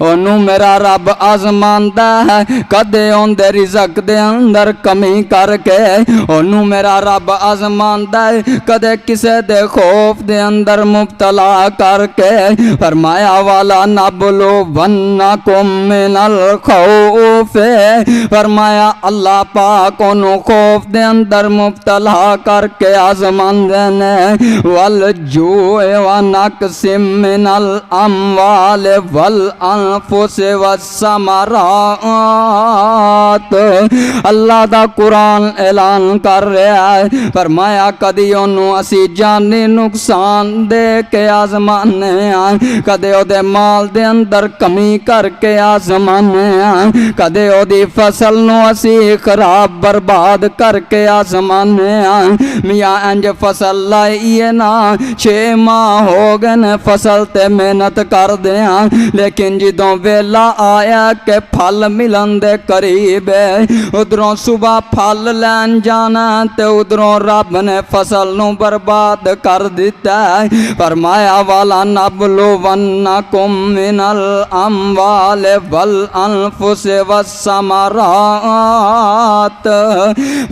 ਉਹਨੂੰ ਮੇਰਾ ਰੱਬ ਆਜ਼ਮਾਂਦਾ ਹੈ ਕਦੇ ਉਹਦੇ ਰਿਜ਼ਕ ਦੇ ਅੰਦਰ ਕਮੀ ਕਰਕੇ ਉਹਨੂੰ ਮੇਰਾ ਰੱਬ ਆਜ਼ਮਾਂਦਾ ਹੈ ਕਦੇ ਕਿਸੇ ਦੇ ਖੌਫ ਦੇ ਅੰਦਰ ਮੁਬਤਲਾ ਕਰਕੇ ਫਰਮਾਇਆ ਵਾਲਾ ਨਬਲੋ ਵੰਨकुम मिनल खौफ फरमाया अल्लाह पाक ਉਹਨੂੰ ਖੌਫ ਦੇ ਅੰਦਰ ਮੁਬਤਲਾ ਕਰਕੇ ਆਜ਼ਮਾਂਦੇ ਨੇ ਵਲ ਜੂਏ व नक़सिम मिनल अमवाल वल अनफुस वस्समरात अल्लाह दा कुरान ऐलान कर रहा है फरमाया कदी ਉਹਨੂੰ ਅਸੀਂ ਜਾਨੀ ਨੁਕਸਾਨ ਦੇ ਕੇ ਆਜ਼ਮਾਨੇ ਆ ਕਦੇ ਉਹਦੇ ਮਾਲ ਦੇ ਅੰਦਰ ਕਮੀ ਕਰਕੇ ਆਜ਼ਮਾਨੇ ਆ ਕਦੇ ਉਹਦੀ ਫਸਲ ਨੂੰ ਅਸੀਂ ਖਰਾਬ ਬਰਬਾਦ ਕਰਕੇ ਆਜ਼ਮਾਨੇ ਆ ਮੀਆਂ ਇੰਜ ਫਸਲ ਲਾਈਏ ਨਾ 6 ਮਾਹ ਹੋ ਗਏ ਨੇ ਫਸਲ ਤੇ ਮਿਹਨਤ ਕਰਦੇ ਆ ਲੇਕਿਨ ਜਦੋਂ ਵੇਲਾ ਆਇਆ ਕਿ ਫਲ ਮਿਲਣ ਦੇ ਕਰੀਬ ਹੈ ਉਧਰੋਂ ਸੁਬਹ ਫਲ ਲੈਣ ਜਾਣਾ ਤੇ ਉਧਰੋਂ ਰੱਬ ਨੇ ਫਸਲ ਨੂੰ ਬਰਬਾਦ ਕਰ ਦਿੱਤਾ ਫਰਮਾਇਆ ਵਾਲਾ ਨਬਲੋ ਵੰਨकुम मिनल अमवाल वल अनफुस वस्समरात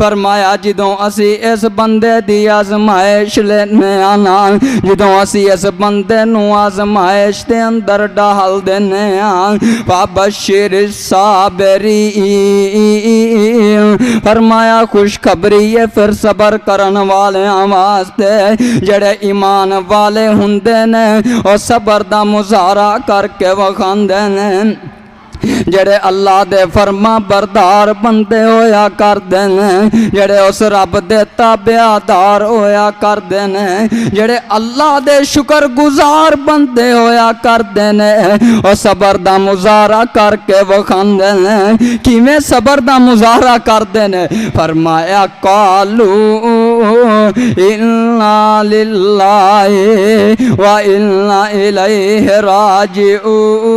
फरमाया ਜਦੋਂ ਅਸੀਂ ਇਸ ਬੰਦੇ ਦੀ ਆਜ਼ਮਾਇਸ਼ ਲੈਨੇ ਆ ਨਾ ਜਦੋਂ ਅਸੀਂ ਇਸ ਬੰਦੇ ਨੂੰ ਆਜ਼ਮਾਇਸ਼ ਦੇ ਅੰਦਰ ਡਾਲ ਦਿੰਨੇ ਆ ਫਬਸ਼ਿਰ ਸਾਬਰੀ फरमाया खुशखबरी है फिर सबर करन वालियां वास्ते जेड़े ईमान वाले हुंदे ने और सबर दा मुजाहरा करके वखांदे ने जेड़े अल्लाह दे फरमा बरदार बंदे होया करदे ने जेड़े उस रब दे ताबेदार होया करदे ने जेड़े अल्लाह दे शुक्र गुजार बंदे होया करदे ने और सबर दा मुजाहरा करके वखांदे ने किवें सबर दा मुजाहरा करदे ने फरमाया कालू इन्ना लिल्लाहि व इन्ना इलैहि राजिऊन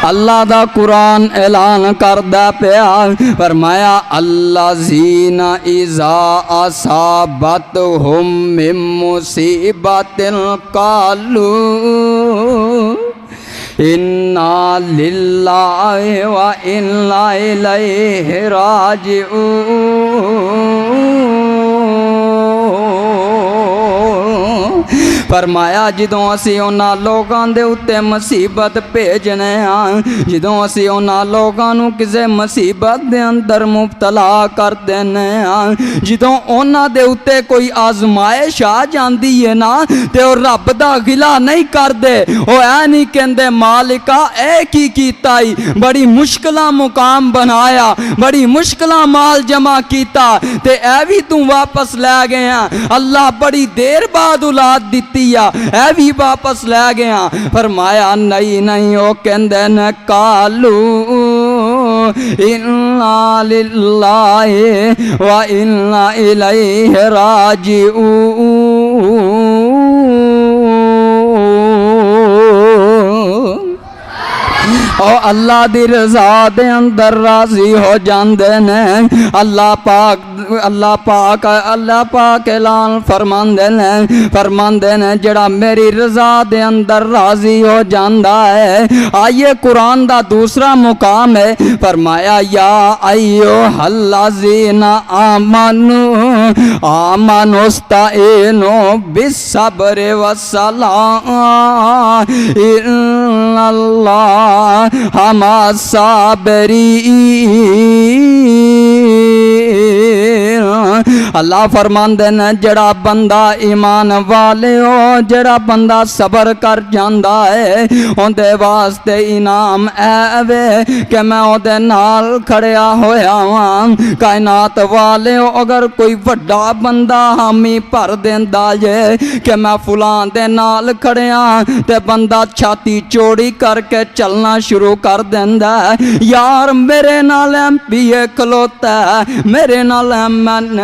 अल्लाह दा कुरान ऐलान करदा पिया फरमाया अल्लाज़ीना इज़ा असाबतहुम मिन मुसीबतिन कालू इन्ना लिल्लाहि व इन्ना इलैहि राजिऊन फरमाया जदों असी उन्हां लोगां दे उत्ते मुसीबत भेजने आ जदों असी उन्हां लोगां नूं किसे मुसीबत दे अंदर मुबतला कर देने आ जदों उन्हां दे उत्ते कोई आजमाइश आ जांदी है ना ते ओ रब दा गिला नहीं करदे ओ ऐ नहीं कहंदे मालिका ऐ की कीता ई बड़ी मुश्किलां मुकाम बनाया बड़ी मुश्किलां माल जमा कीता ते ऐ भी तू वापस लै गया अल्लाह बड़ी देर बाद औलाद दित्ती ऐ भी वापस लै गया फरमाया नहीं नहीं ओ कहंदे ने कालू इन्ना लिल्लाहि व इन्ना इलैहि राजिऊन और अल्लाह दी रज़ा दे अंदर राजी हो जांदे ने अल्लाह पाक ऐलान फरमांदे ने जड़ा मेरी रज़ा दे अंदर राजी हो जांदा है आइए कुरान दा दूसरा मुकाम है फरमाया या अय्युहल्लज़ीना आमनुस्ताइनु बिस्सब्रि वस्सलाह इन्नल्लाह हमा साबरीन अल्लाह फरमांदे ने जड़ा बंदा ईमान वाले हो जड़ा बंदा सबर कर जांदा है उनदे वास्ते इनाम ऐवे कि मैं उहदे नाल खड़िया होया वां कायनात वाले हो अगर कोई वड्डा बंदा हामी भर देंदा जे कि मैं फलां दे नाल खड़िया ते बंदा छाती चौड़ी करके चलना शुरू कर देंदा यार मेरे नाल एमपीए खलोता मेरे नाल एमएन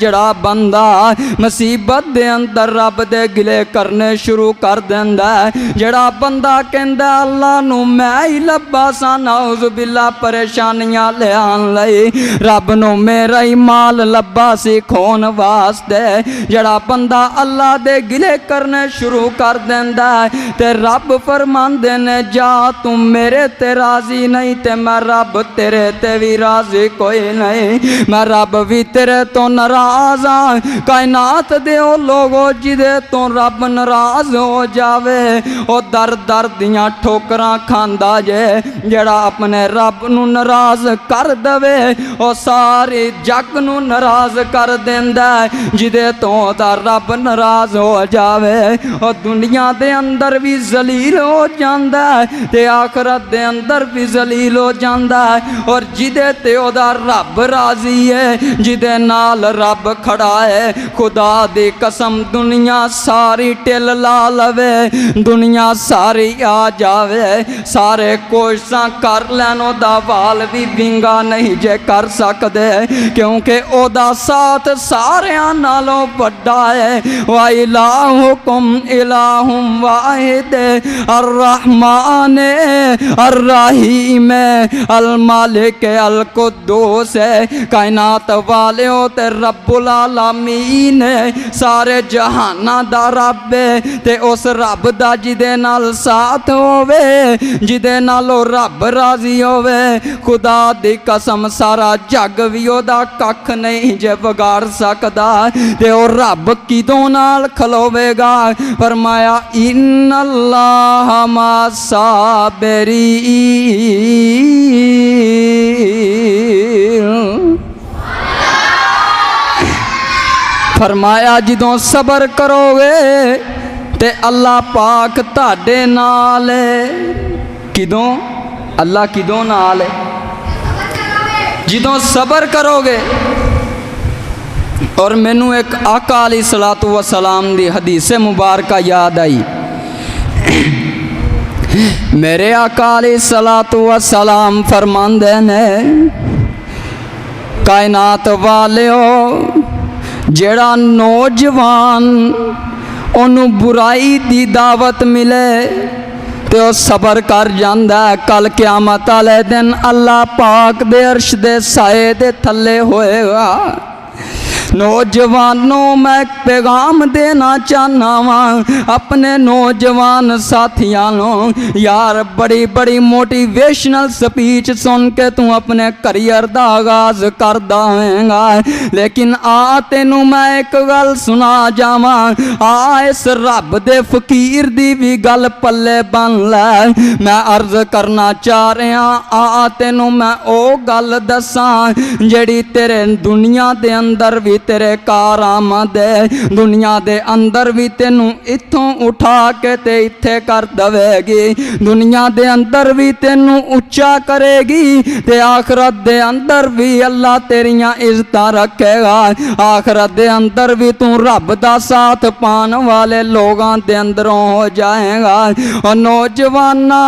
जड़ा बंदा मुसीबत दे अंदर रब दे गिले करने शुरू कर देंदा है, जड़ा बंदा कहंदा अल्लाह नू मैं ही लब्बा सा नाउज़ बिल्ला परेशानियां ले आन लई, रब नू मेरा ही माल लब्बा सी खोन वास्ते, जड़ा बंदा अल्लाह दे गिले करने शुरू कर देंदा है ते रब फरमांदे ने जा तू मेरे ते राजी नहीं ते मैं रब तेरे ते भी राजी कोई नहीं, मैं रब भी तेरे तो नाराज हाँ। कायनात दे ओ लोगो जिदे तो रब नाराज हो जावे ओ दर दर दियां ठोकरां खांदा जे, जड़ा अपने रब नू नाराज कर दवे ओ सारे जग नू नाराज कर देंदा है, जिदे तो दा रब नाराज हो जावे ओ दुनिया दे अंदर भी जलील हो जांदा है ते आखरत दे अंदर भी जलील हो जांदा है। और जिदे ते ओदा रब राजी है, जिदे नाल रब खड़ा है, खुदा दी कसम दुनिया सारी टिल ला लवे, दुनिया सारी आ जावे, सारे कोशिशां कर लैन ओदा वाल भी विंगा नहीं जे कर सकदे, क्योंकि ओदा साथ सारियां नालों वड्डा है। वा इलाहुकुम इलाहुम वाहिद अर्रहमान अर्रहीम अल मालिक अल कुद्दूस, कायनात वाले ते रब्बुल आलमीन सारे जहाना दा रब ते उस रब दा जिदे नाल साथ होवे, जिदे नाल रब राजी होवे, खुदा दी कसम सारा जग भी ओदा कख नहीं जे बिगाड़ सकदा ते ओ रब किदों नाल खलोवेगा। फरमाया इन्नल्लाह मासाबिरीन, फरमाया जिदों सबर करोगे ते अल्लाह पाक ताडे नाल है। किदों अल्लाह किदों नाल है? जिदों सबर करोगे। और मैनू एक आका अलैहिस्सलातु वस्सलाम दी हदीस मुबारक याद आई। मेरे आका अलैहिस्सलातु वस्सलाम फरमांदे ने कायनात वालियो जेड़ा नौजवान ओनू बुराई दी दावत मिले ते ओ सबर कर जांदा है, कल क़यामत वाले दिन अल्लाह पाक दे अर्श दे साए दे थल्ले होएगा। नौजवानों मैं पैगाम देना चाहना वां अपने नौजवान साथियों नो, यार बड़ी बड़ी मोटिवेशनल स्पीच सुन के तू अपने करियर दा आगाज करदा होएगा, लेकिन आ तेनू मैं एक गल सुना जावा, आ इस रब दे फकीर दी भी गल पल्ले बन लै। मैं अर्ज करना चाह रहा आ तेनू मैं ओ गल दसां जेड़ी तेरे दुनिया दे अंदर भी तेरे कार आमद है, दुनिया दे अंदर भी तेनू इथों उठा के ते इत्थे कर दवेगी, दुनिया दे अंदर भी तेनू उच्चा करेगी ते आखरत दे अंदर भी अल्लाह तेरियां इज्जतां रखेगा। आखरत दे अंदर भी तू रब दा साथ पान वाले लोगां दे अंदरों हो जाएगा। और नौजवाना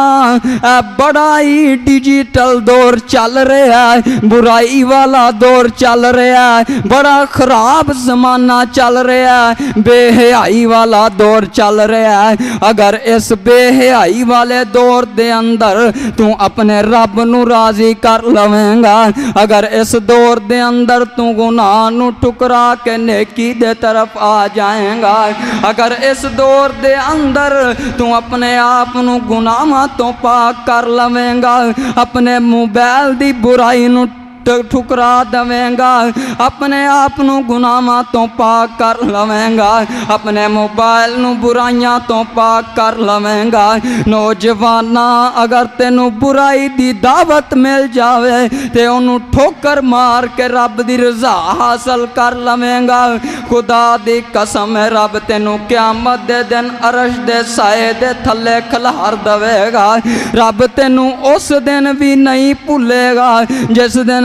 बड़ा ही डिजिटल दौर चल रहा है, बुराई वाला दौर चल रहा है, बड़ा खराब जमाना चल रहा है, बेहयाई वाला दौर चल रहा है। अगर इस बेहयाई वाले दौर दे अंदर तू अपने रब नू राजी कर लवेंगा, अगर इस दौर दे अंदर तू गुनाह नू ठुकरा के नेकी दे तरफ आ जाएगा, अगर इस दौर दे अंदर तू अपने आप नू गुनाहां तो पाक कर लवेंगा, अपने मोबाइल दी बुराई नू ठुकरा देवेंगा, अपने आप नू गुनाहां तो पाक कर लवेंगा, अपने मोबाइल नू बुराइयां तो पाक कर लवेंगा। नौजवाना अगर तेनू बुराई दी दावत मिल जावे ते ओनू ठोकर मार के रब दी रज़ा हासिल कर लवेंगा। खुदा दी कसम है रब तेनू क़यामत दे दिन अरश दे साए दे थल्ले खलार देवेगा। रब तेनू उस दिन भी नहीं भुलेगा जिस दिन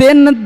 3